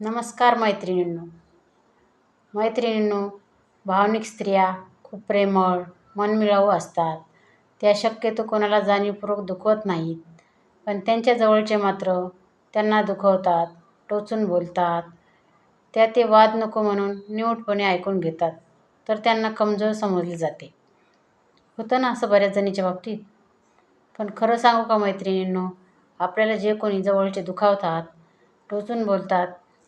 नमस्कार मैत्रिणींनो, भावनिक स्त्रिया खूप प्रेमळ, मनमिळावू असतात. त्या शक्यतो कोणाला जाणीवपूर्वक दुखवत नाहीत, पण त्यांच्या जवळचे मात्र त्यांना दुखवतात, टोचून बोलतात. ते वाद नको म्हणून निमूटपणे ऐकून घेतात, तर त्यांना कमजोर समजले जाते. होतं ना असं बऱ्याच जणींच्या बाबतीत. पण खरं सांगू का मैत्रिणींनो, आपल्याला जे कोणी जवळचे दुखावतात, टोचून बोलतात,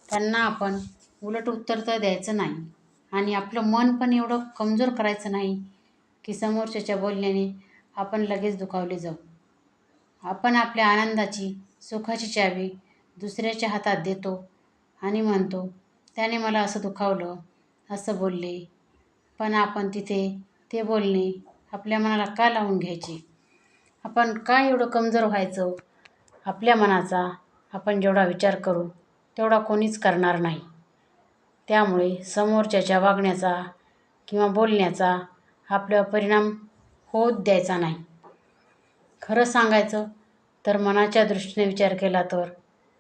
त्यांना आपण उलट उत्तर तर द्यायचं नाही आणि आपलं मन पण एवढं कमजोर करायचं नाही की समोरच्याच्या बोलण्याने आपण लगेच दुखावले जाऊ. आपण आपल्या आनंदाची, सुखाची चावी दुसऱ्याच्या हातात देतो आणि म्हणतो, त्याने मला असं दुखावलं, असं बोलले. पण आपण तिथे ते बोलणे आपल्या मनाला का लावून घ्यायचे? आपण का एवढं कमजोर व्हायचं? आपल्या मनाचा आपण जेवढा विचार करू तेवढा कोणीच करणार नाही. त्यामुळे समोरच्याच्या वागण्याचा किंवा बोलण्याचा आपल्यावर परिणाम होत द्यायचा नाही. खरं सांगायचं तर मनाच्या दृष्टीने विचार केला तर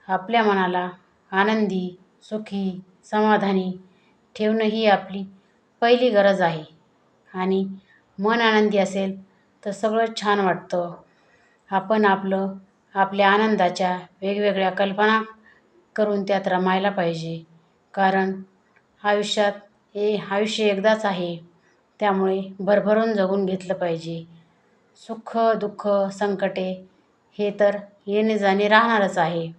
आपल्या मनाला आनंदी, सुखी, समाधानी ठेवणं ही आपली पहिली गरज आहे. आणि मन आनंदी असेल तर सगळं छान वाटतं. आपण आपल्या आनंदाच्या वेगवेगळ्या कल्पना करून त्यात रमायला पाहिजे. कारण आयुष्य एकदाच आहे, त्यामुळे भरभरून जगून घेतलं पाहिजे. सुख, दुःख, संकटे हे तर येणे जाणे राहणारच आहे.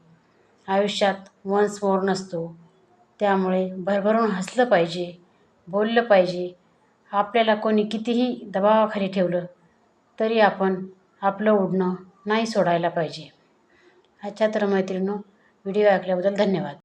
आयुष्यात वन्स मोर नसतो, त्यामुळे भरभरून हसलं पाहिजे, बोललं पाहिजे. आपल्याला कोणी कितीही दबावाखाली ठेवलं तरी आपण आपलं उडणं नाही सोडायला पाहिजे. अच्छा तर मैत्रिणींनो, व्हिडिओ ऐकल्याबद्दल धन्यवाद.